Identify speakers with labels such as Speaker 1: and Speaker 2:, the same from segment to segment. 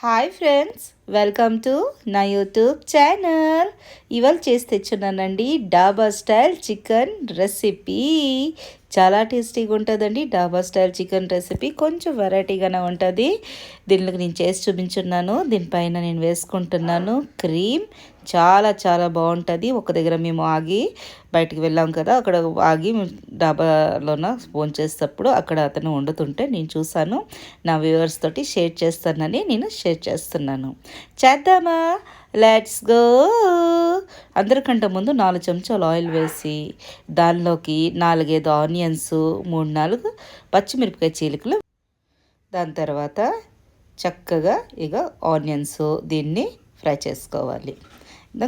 Speaker 1: Hi friends, welcome to నా YouTube channel. ఇవాళ చేసి తెచ్చున్నానండి డాబా స్టైల్ చికెన్ రెసిపీ. చాలా టేస్టీగా ఉంటుందండి డాబా స్టైల్ చికెన్ రెసిపీ. కొంచెం వెరైటీగానే ఉంటుంది. దీనిలోకి నేను చేసి చూపించున్నాను. దీనిపైన నేను వేసుకుంటున్నాను క్రీమ్. చాలా చాలా బాగుంటుంది. ఒక దగ్గర మేము ఆగి బయటికి వెళ్ళాం కదా, అక్కడ ఆగి డాబాలోన ఫోన్ చేసేటప్పుడు అక్కడ అతను వండుతుంటే నేను చూశాను. నా వ్యూవర్స్ తోటి షేర్ చేస్తానని నేను షేర్ చేస్తున్నాను. చేద్దామా? Let's go. అందరికంటే ముందు 4 చెంచాలు ఆయిల్ వేసి దానిలోకి 4-5 ఆనియన్స్, 3-4 పచ్చిమిరపకాయ చీలికలు, దాని తర్వాత చక్కగా ఇక ఆనియన్స్ దీన్ని ఫ్రై చేసుకోవాలి.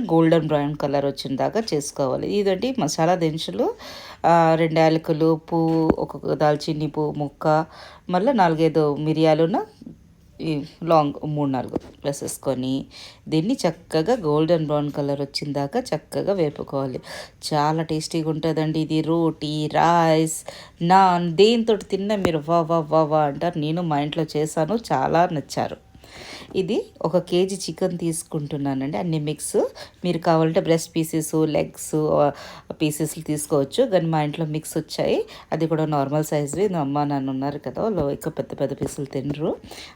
Speaker 1: గోల్డెన్ బ్రౌన్ కలర్ వచ్చిన దాకా చేసుకోవాలి. ఇదండి మసాలా దినుసులు, 2 యాలకులు, పువ్వు, ఒక దాల్చిన్ని పువ్వు ముక్క, మళ్ళీ 4-5 మిరియాలున ఈ లాంగ్ 3-4 వేసేసుకొని దీన్ని చక్కగా గోల్డెన్ బ్రౌన్ కలర్ వచ్చిన దాకా చక్కగా వేపుకోవాలి. చాలా టేస్టీగా ఉంటుందండి ఇది. రోటీ, రైస్, నాన్ దేంతో తిన్నా మీరు వా వా వా వా అంటారు. నేను మా ఇంట్లో చేశాను, చాలా నచ్చారు. ఇది 1 కేజీ చికెన్ తీసుకుంటున్నానండి. అన్ని మిక్స్. మీరు కావాలంటే బ్రెస్ట్ పీసెస్, లెగ్స్ పీసెస్లు తీసుకోవచ్చు, కానీ మా ఇంట్లో మిక్స్ వచ్చాయి. అది కూడా నార్మల్ సైజు. అమ్మ నాన్న ఉన్నారు కదా, వాళ్ళు ఎక్కువ పెద్ద పెద్ద పీసులు తినరు.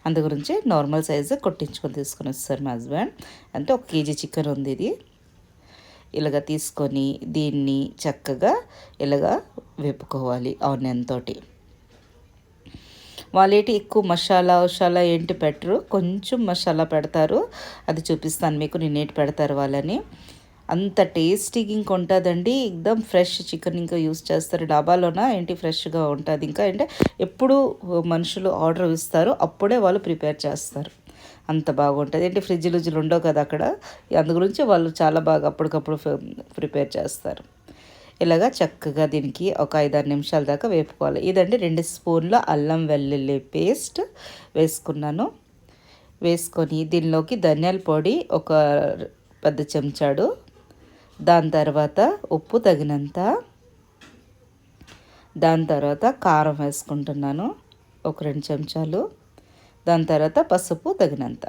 Speaker 1: అందు గురించి నార్మల్ సైజు కొట్టించుకొని తీసుకొని వస్తారు మా హస్బెండ్. అంటే 1 కేజీ చికెన్ ఉంది. ఇది ఇలాగ తీసుకొని దీన్ని చక్కగా ఇలాగ వేపుకోవాలి ఆనియన్ తోటి. వాళ్ళేంటి ఎక్కువ మసాలా ఏంటి పెట్టరు, కొంచెం మసాలా పెడతారు. అది చూపిస్తాను మీకు నేనేటి పెడతారు వాళ్ళని. అంత టేస్టీగా ఇంక ఉంటుందండి. ఎక్దమ్ ఫ్రెష్ చికెన్ ఇంకా యూస్ చేస్తారు డాబాలోన. ఏంటి ఫ్రెష్గా ఉంటుంది. ఇంకా అంటే ఎప్పుడు మనుషులు ఆర్డర్ ఇస్తారు అప్పుడే వాళ్ళు ప్రిపేర్ చేస్తారు. అంత బాగుంటుంది. ఏంటి ఫ్రిడ్జ్లు ఉండవు కదా అక్కడ, అందు గురించి వాళ్ళు చాలా బాగా అప్పటికప్పుడు ప్రిపేర్ చేస్తారు. ఇలాగా చక్కగా దీనికి ఒక 5-6 నిమిషాల దాకా వేపుకోవాలి. ఇదండి 2 స్పూన్ల అల్లం వెల్లుల్లి పేస్ట్ వేసుకున్నాను. వేసుకొని దీనిలోకి ధనియాల పొడి ఒక పెద్ద చెంచాడు, దాని తర్వాత ఉప్పు తగినంత, దాని తర్వాత కారం వేసుకుంటున్నాను ఒక 2 చెంచాలు, దాని తర్వాత పసుపు తగినంత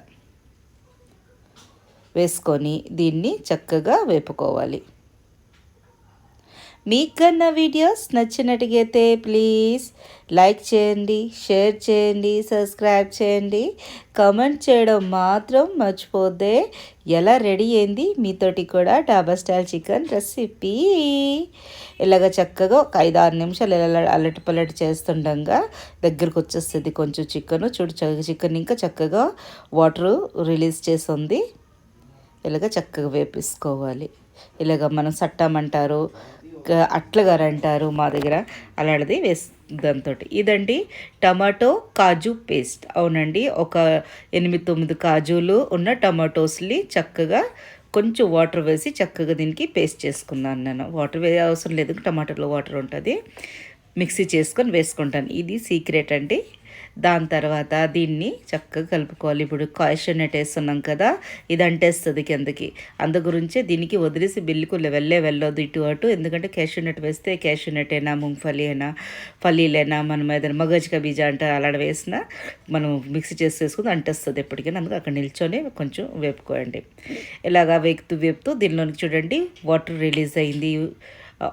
Speaker 1: వేసుకొని దీన్ని చక్కగా వేపుకోవాలి. మీకు కన్నా వీడియోస్ నచ్చినట్టుగైతే ప్లీజ్ లైక్ చేయండి, షేర్ చేయండి, సబ్స్క్రైబ్ చేయండి, కామెంట్ చేయడం మాత్రం మర్చిపోతే. ఎలా రెడీ అయింది మీతోటి కూడా డాబా స్టైల్ చికెన్ రెసిపీ. ఇలాగ చక్కగా ఒక 5-6 నిమిషాలు ఇలా అల్లటి పల్లటి చేస్తుండగా దగ్గరకు వచ్చేస్తుంది కొంచెం చికెన్. చూడు చికెన్ ఇంకా చక్కగా వాటరు రిలీజ్ చేస్తుంది. ఇలాగ చక్కగా వేపేసుకోవాలి. ఇలాగ మనం సట్టామంటారు, అట్లగారు అంటారు మా దగ్గర, అలాంటిది దాంతో. ఇదండి టమాటో కాజు పేస్ట్. అవునండి, ఒక 8-9 కాజులు ఉన్న టమాటోస్ని చక్కగా కొంచెం వాటర్ వేసి చక్కగా దీనికి పేస్ట్ చేసుకున్నాను నేను. వాటర్ అవసరం లేదు, టమాటోలో వాటర్ ఉంటుంది. మిక్సీ చేసుకొని వేసుకుంటాను. ఇది సీక్రెట్ అండి. దాని తర్వాత దీన్ని చక్కగా కలుపుకోవాలి. ఇప్పుడు క్యాషనట్ వేస్తున్నాం కదా, ఇది అంటేస్తుంది కిందకి. అందు గురించే దీనికి వదిలేసి బిల్లుకు వెళ్ళొద్దు ఇటు అటు. ఎందుకంటే క్యాషనట్ వేస్తే క్యాషనట్ అయినా, ముంగ్ఫలి అయినా, ఫలీలైనా, మనం ఏదైనా మగజ్కా బీజా అంటే అలా వేసినా మనం మిక్సీ చేసుకుని అంటేస్తుంది ఎప్పటికైనా. అందుకు అక్కడ నిల్చొని కొంచెం వేపుకోండి. ఇలాగా వేపుతూ దీనిలోనికి చూడండి వాటర్ రిలీజ్ అయింది.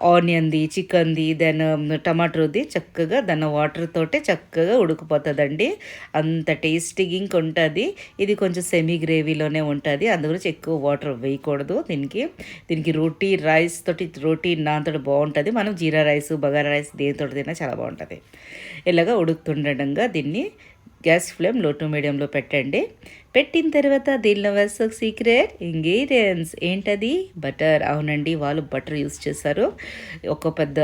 Speaker 1: ఆనియన్ది, చికెన్ది, దెన్ టమాటోది చక్కగా దాని వాటర్ తోటే చక్కగా ఉడికిపోతుందండి. అంత టేస్టీగా ఇంక ఉంటుంది. ఇది కొంచెం సెమీ గ్రేవీలోనే ఉంటుంది, అందుగురించి ఎక్కువ వాటర్ వేయకూడదు దీనికి రోటీ రైస్ తోటి, రోటీ నాన్ తోటి బాగుంటుంది. మనం జీరా రైస్, బగారా రైస్ దేనితో తిన్నా చాలా బాగుంటుంది. ఇలాగా ఉడుకుతుండగా దీన్ని గ్యాస్ ఫ్లేమ్ లో టు మీడియంలో పెట్టండి. పెట్టిన తర్వాత దీనిలో వేసే సీక్రెట్ ఇంగ్రీడియంట్స్ ఏంటది? బటర్. అవునండి, వాళ్ళు బటర్ యూస్ చేస్తారు. ఒక పెద్ద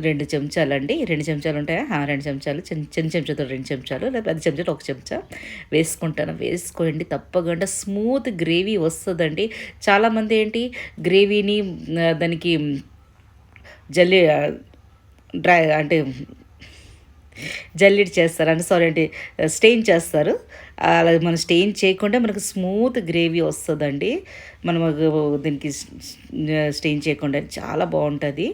Speaker 1: 2 చెంచాలు అండి. 2 చెంచాలు ఉంటాయా? 2 చెంచాలు. చిన్న చెంచాతో 2 చెంచాలు, లేదా పెద్ద చెంచాతో 1 చెంచా వేసుకుంటాను. వేసుకోండి, తప్పకుండా స్మూత్ గ్రేవీ వస్తుందండి. చాలామంది ఏంటి గ్రేవీని దానికి జల్లి డ్రై అంటే జల్లిడి చేస్తారు అంటే, సారీ అంటే స్టెయిన్ చేస్తారు. అలా మనం స్టెయిన్ చేయకుండా మనకు స్మూత్ గ్రేవీ వస్తుందండి. మనం దీనికి స్టెయిన్ చేయకుండా చాలా బాగుంటుంది.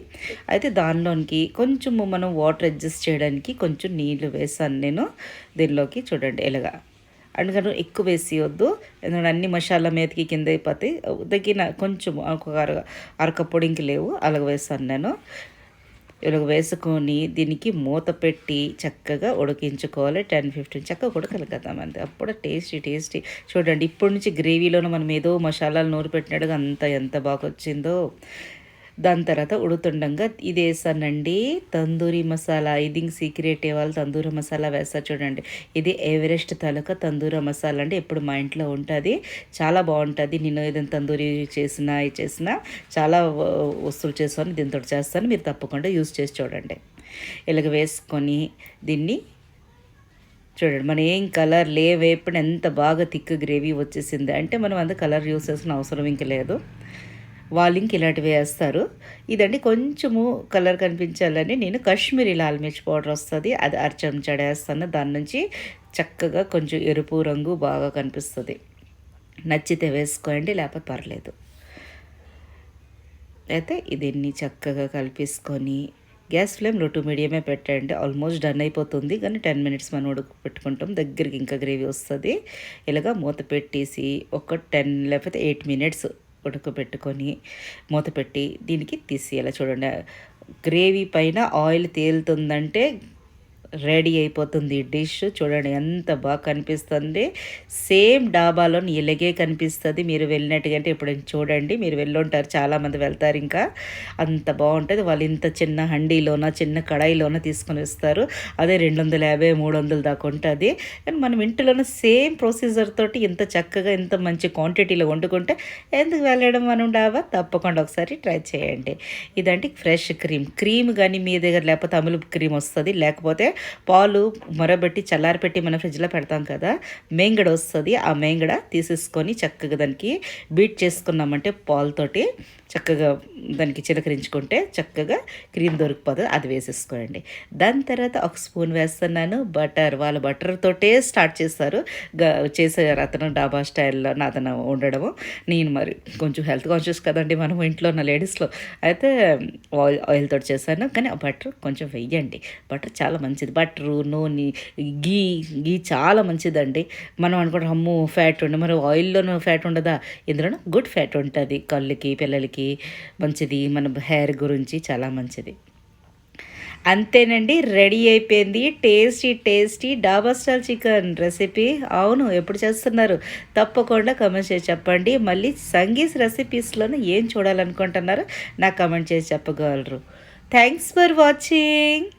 Speaker 1: అయితే దానిలోనికి కొంచెం మనం వాటర్ అడ్జస్ట్ చేయడానికి కొంచెం నీళ్ళు వేసాను నేను దీనిలోకి. చూడండి ఇలాగా అందుకని ఎక్కువ వేసియొద్దు, ఎందుకంటే అన్ని మసాలా మీదకి కింద అయిపోతాయి. తగిన కొంచెం ఒక అరకప్పుడు ఇంక లేవు అలాగ వేస్తాను నేను. ఇలాగ వేసుకొని దీనికి మూత పెట్టి చక్కగా ఉడికించుకోవాలి. 10-15 చక్కగా ఉడకాలి కదా మనది, అప్పుడు టేస్టీ చూడండి. ఇప్పటి నుంచి గ్రేవీలోనే మనం ఏదో మసాలాలు నూరు పెట్టినట్టుగా ఎంత బాగా వచ్చిందో. దాని తర్వాత ఉడుతుండగా ఇది వేసానండి తందూరి మసాలా. ఇది సీక్రెట్ వాళ్ళు తందూరి మసాలా వేస్తారు చూడండి. ఇది ఎవరెస్ట్ తాలూకా తందూరి మసాలా అండి. ఎప్పుడు మా ఇంట్లో ఉంటుంది, చాలా బాగుంటుంది. నేను ఏదైనా తందూరి చేసినా చాలా వస్తువులు చేస్తాను, దీంతో చేస్తాను. మీరు తప్పకుండా యూస్ చేసి చూడండి. ఇలాగ వేసుకొని దీన్ని చూడండి, మనం ఏం కలర్ వేపుడు ఎంత బాగా థిక్ గ్రేవీ వచ్చేసింది అంటే మనం అంత కలర్ యూస్ చేసిన అవసరం ఇంక లేదు. వాళ్ళు ఇంక ఇలాంటివి వేస్తారు. ఇదండి కొంచెము కలర్ కనిపించాలని నేను కాశ్మీరీ లాల్ మిర్చి పౌడర్ వస్తుంది, అది అరచెంచాడు వేస్తాను. దాని నుంచి చక్కగా కొంచెం ఎరుపు రంగు బాగా కనిపిస్తుంది. నచ్చితే వేసుకోండి, లేకపోతే పర్లేదు. అయితే దీన్ని చక్కగా కలిపేసుకొని గ్యాస్ ఫ్లేమ్ లో టు మీడియమే పెట్టండి. ఆల్మోస్ట్ డన్ అయిపోతుంది, కానీ 10 మినిట్స్ మనం పెట్టుకుంటాం. దగ్గరికి ఇంకా గ్రేవీ వస్తుంది. ఇలాగా మూత పెట్టేసి ఒక 10 లేకపోతే 8 మినిట్స్ ఉడకబెట్టుకొని మూత పెట్టి దీనికి తీసేయాలి. చూడండి, గ్రేవీ పైన ఆయిల్ తేలుతుందంటే రెడీ అయిపోతుంది డిష్. చూడండి ఎంత బాగా కనిపిస్తుంది. సేమ్ డాబాలో ఇలాగే కనిపిస్తుంది. మీరు వెళ్ళినట్టుగా అంటే ఇప్పుడు చూడండి, మీరు వెళ్ళుంటారు, చాలామంది వెళ్తారు. ఇంకా అంత బాగుంటుంది. వాళ్ళు ఇంత చిన్న హండీలోన చిన్న కడాయిలోన తీసుకొని వస్తారు. అదే 250-300 దాకా ఉంటుంది. కానీ మనం ఇంట్లోనే సేమ్ ప్రొసీజర్ తోటి ఇంత చక్కగా ఇంత మంచి క్వాంటిటీలో వండుకుంటే ఎందుకు వెళ్ళడం మనం డాబా. తప్పకుండా ఒకసారి ట్రై చేయండి. ఇదంటే ఫ్రెష్ క్రీమ్ కానీ మీ దగ్గర లేకపోతే అమలు క్రీమ్ వస్తుంది, లేకపోతే పాలు మరబెట్టి చల్లారిపెట్టి మనం ఫ్రిడ్జ్లో పెడతాం కదా, మేంగడ వస్తుంది. ఆ మేంగడ తీసేసుకొని చక్కగా దానికి బీట్ చేసుకున్నామంటే పాలతోటి చక్కగా దానికి చిలకరించుకుంటే చక్కగా క్రీమ్ దొరికిపోతుంది. అది వేసేసుకోండి. దాని తర్వాత ఒక స్పూన్ వేస్తున్నాను బటర్. వాళ్ళు బటర్ తోటే స్టార్ట్ చేస్తారు, చేసారు అతను డాబా స్టైల్లో అతను ఉండడము. నేను మరి కొంచెం హెల్త్ కాన్షియస్ కదండి మనం ఇంట్లో ఉన్న లేడీస్లో, అయితే ఆయిల్ తోటి చేశాను. కానీ ఆ బటర్ కొంచెం వెయ్యండి, బటర్ చాలా మంచిది. బటరు, నూనె, గీ చాలా మంచిదండి. మనం అనుకుంటాం అమ్మో ఫ్యాట్ ఉండి, మరి ఆయిల్లోనూ ఫ్యాట్ ఉండదా? ఇందులోనూ గుడ్ ఫ్యాట్ ఉంటుంది, కళ్ళకి పిల్లలకి మంచిది, మన హెయిర్ గురించి చాలా మంచిది. అంతేనండి, రెడీ అయిపోయింది టేస్టీ డాబా స్టైల్ చికెన్ రెసిపీ. అవును, ఎప్పుడు చేస్తున్నారు? తప్పకుండా కమెంట్ చేసి చెప్పండి. మళ్ళీ సంగీస్ రెసిపీస్లోనూ ఏం చూడాలనుకుంటున్నారో నాకు కమెంట్ చేసి చెప్పగలరు. Thanks for watching.